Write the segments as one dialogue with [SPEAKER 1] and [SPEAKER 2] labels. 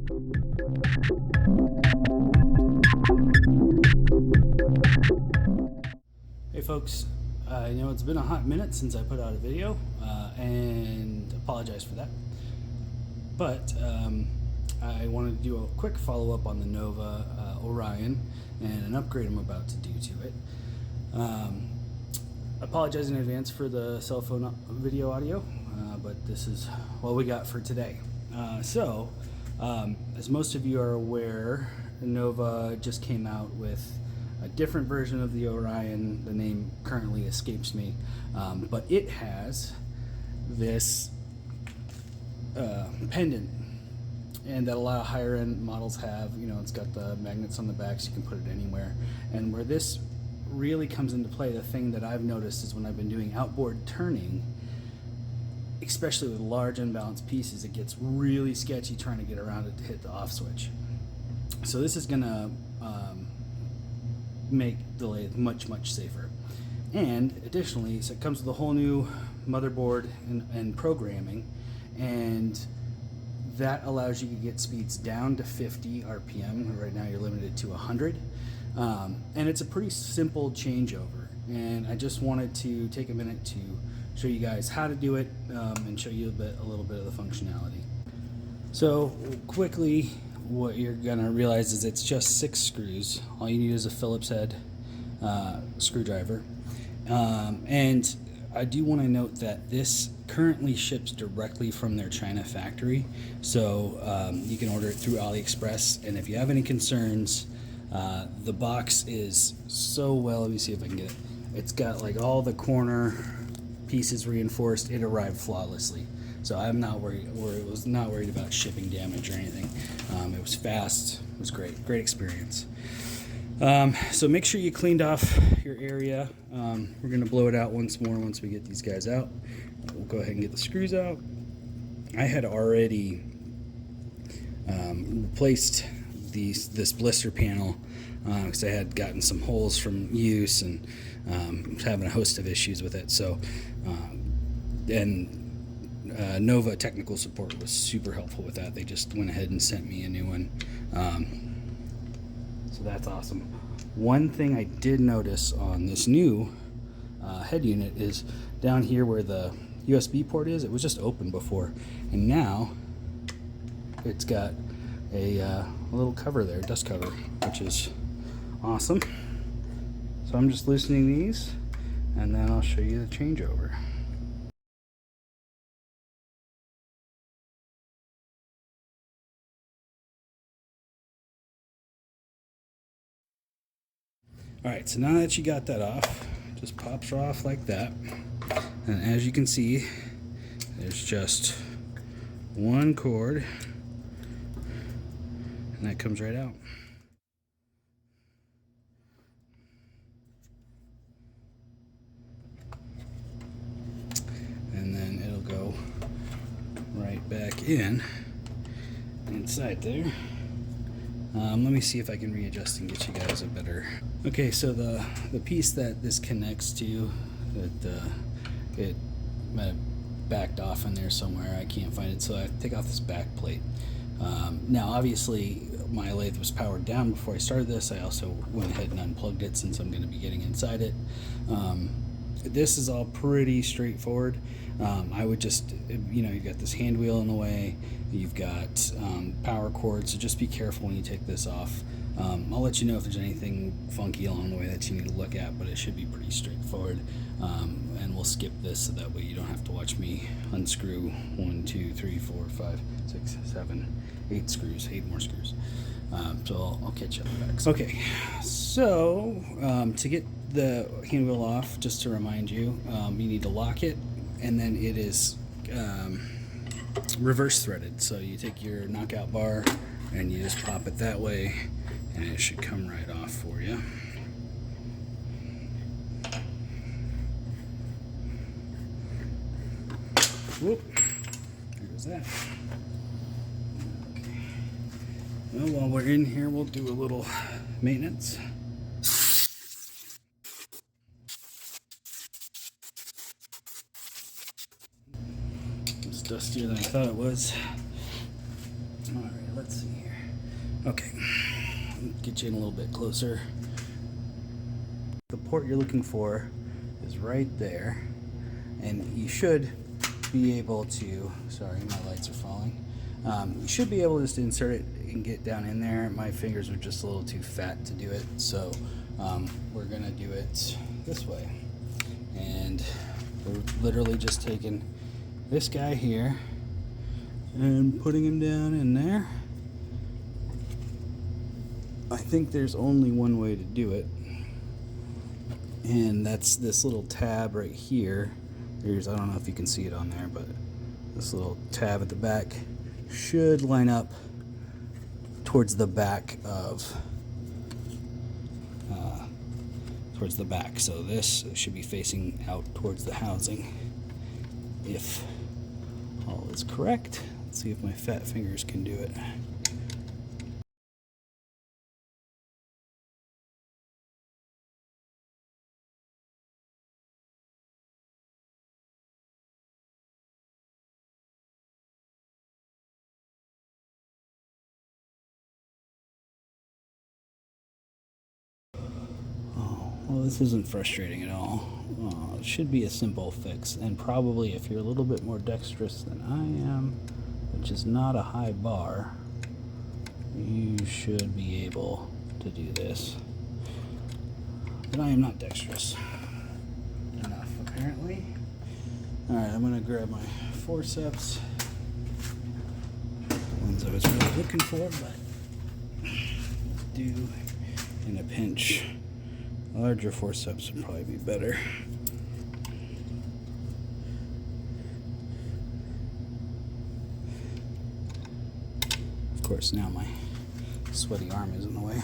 [SPEAKER 1] Hey folks, I know it's been a hot minute since I put out a video, and apologize for that. But I wanted to do a quick follow-up on the Nova Orion and an upgrade I'm about to do to it. Apologize in advance for the cell phone video audio, but this is what we got for today. As most of you are aware, Nova just came out with a different version of the Orion. The name currently escapes me, but it has this pendant, and that a lot of higher end models have. You know, it's got the magnets on the back so you can put it anywhere. And where this really comes into play, the thing that I've noticed is when I've been doing outboard turning, especially with large unbalanced pieces, it gets really sketchy trying to get around it to hit the off switch. So this is gonna make the lathe much safer. And additionally, so it comes with a whole new motherboard and programming, and that allows you to get speeds down to 50 RPM. Right now you're limited to 100, and it's a pretty simple changeover. And I just wanted to take a minute to show you guys how to do it, and show you a little bit of the functionality. So quickly, what you're gonna realize is it's just 6 screws. All you need is a Phillips head screwdriver, and I do want to note that this currently ships directly from their China factory, so you can order it through AliExpress. And if you have any concerns, the box is so well, let me see if I can get it. It's got like all the corner pieces reinforced. It arrived flawlessly. So I'm not worried, was not worried about shipping damage or anything. It was fast, it was great experience. So make sure you cleaned off your area. We're gonna blow it out once more once we get these guys out. We'll go ahead and get the screws out. I had already replaced this blister panel because I had gotten some holes from use and having a host of issues with it. So, Nova technical support was super helpful with that. They just went ahead and sent me a new one. So that's awesome. One thing I did notice on this new head unit is down here where the USB port is, it was just open before, and now it's got a little cover there, dust cover, which is awesome. So I'm just loosening these, and then I'll show you the changeover. Alright, so now that you got that off, just pops off like that. And as you can see, there's just one cord, and that comes right out. And then it'll go right back inside there. Let me see if I can readjust and get you guys a better. Okay, so the piece that this connects to, it might have backed off in there somewhere. I can't find it, so I have to take off this back plate. Now, obviously, my lathe was powered down before I started this. I also went ahead and unplugged it since I'm going to be getting inside it. This is all pretty straightforward. I would just, you've got this hand wheel in the way, you've got power cords, so just be careful when you take this off. I'll let you know if there's anything funky along the way that you need to look at, but it should be pretty straightforward. And we'll skip this so that way you don't have to watch me unscrew 1, 2, 3, 4, 5, 6, 7, 8 screws, 8 more screws. So I'll catch you up back. Okay, so to get the hand wheel off, just to remind you, you need to lock it, and then it is reverse threaded. So you take your knockout bar and you just pop it that way, and it should come right off for you. Whoop, there goes that. Okay. Well, while we're in here, we'll do a little maintenance. It's dustier than I thought it was. Alright, let's see here. Okay, get you in a little bit closer. The port you're looking for is right there, and you should be able to, sorry, my lights are falling. You should be able to just insert it and get down in there. My fingers are just a little too fat to do it, so we're gonna do it this way. And we're literally just taking this guy here and putting him down in there. I think there's only one way to do it, and that's this little tab right here. There's, I don't know if you can see it on there, but this little tab at the back should line up towards the back of towards the back. So this should be facing out towards the housing, if all is correct. Let's see if my fat fingers can do it. Well, this isn't frustrating at all. It should be a simple fix, and probably if you're a little bit more dexterous than I am, which is not a high bar, you should be able to do this. But I am not dexterous enough, apparently. Alright, I'm going to grab my forceps. The ones I was really looking for, but do in a pinch. Larger forceps would probably be better. Of course, now my sweaty arm is in the way.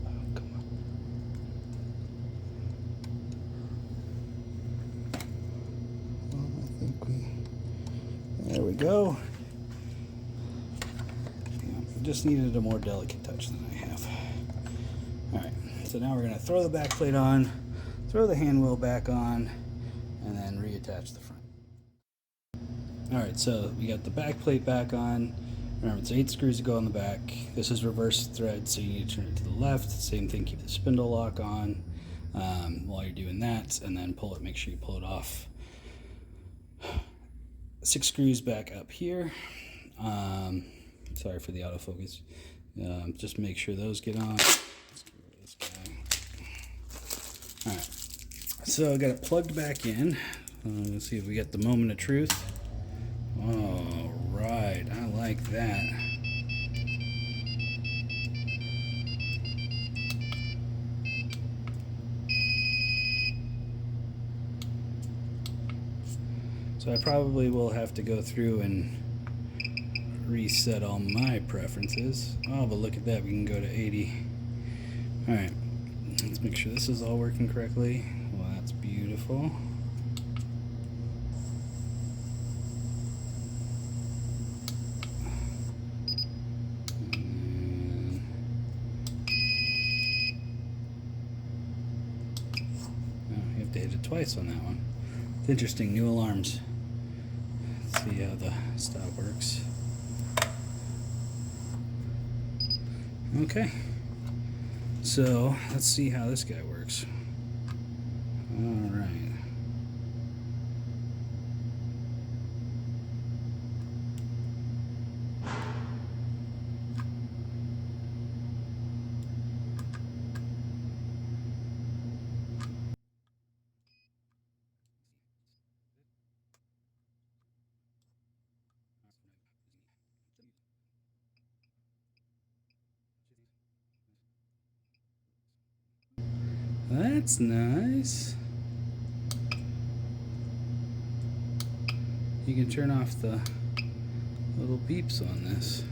[SPEAKER 1] Oh, come on. Well, I think there we go. Just needed a more delicate touch than I have. Alright, so now we're going to throw the back plate on, throw the hand wheel back on, and then reattach the front. Alright, so we got the back plate back on. Remember, it's 8 screws to go on the back. This is reverse thread, so you need to turn it to the left. Same thing, keep the spindle lock on while you're doing that, and then pull it, make sure you pull it off. 6 screws back up here. Sorry for the autofocus. Just make sure those get on. Let's get rid of this guy. Alright, so I got it plugged back in. Let's see if we get the moment of truth. Alright, I like that. So I probably will have to go through and reset all my preferences. Oh, but look at that, we can go to 80. Alright, let's make sure this is all working correctly. Well, that's beautiful. You have to hit it twice on that one. It's interesting, new alarms. Let's see how the stop works. Okay, so let's see how this guy works. All right. That's nice. You can turn off the little beeps on this.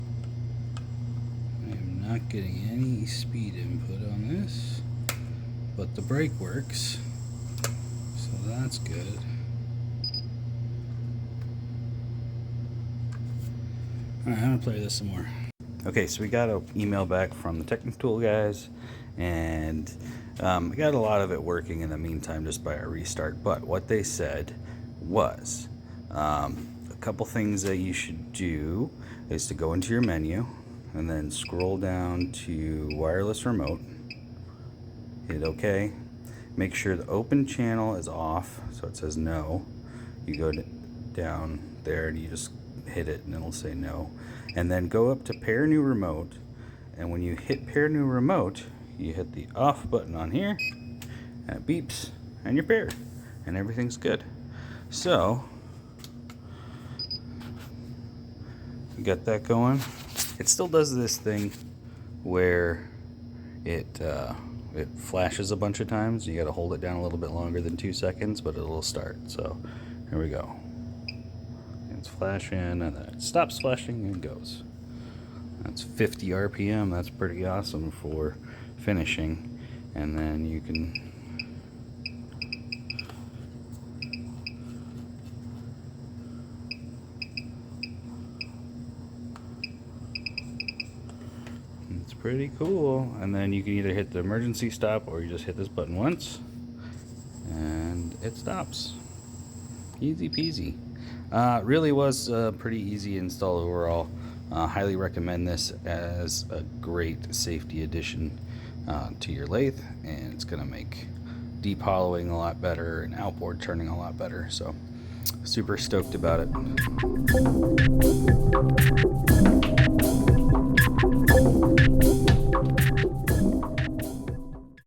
[SPEAKER 1] I am not getting any speed input on this, but the brake works, so that's good. Alright, I'm gonna play this some more. Okay, so we got an email back from the technical guys, and we got a lot of it working in the meantime just by a restart. But what they said was a couple things that you should do is to go into your menu and then scroll down to wireless remote, hit OK, make sure the open channel is off, so it says no. You go down there and you just hit it and it'll say no, and then go up to pair new remote, and when you hit pair new remote you hit the off button on here and it beeps and you're paired and everything's good. So you got that going. It still does this thing where it flashes a bunch of times. You got to hold it down a little bit longer than 2 seconds, but it'll start. So here we go. It's flashing and then it stops flashing and goes. That's 50 RPM. That's pretty awesome for finishing. And then you can it's pretty cool. And then you can either hit the emergency stop or you just hit this button once and it stops. Easy peasy. Really was a pretty easy install overall. Highly recommend this as a great safety addition to your lathe, and it's going to make deep hollowing a lot better and outboard turning a lot better. So super stoked about it.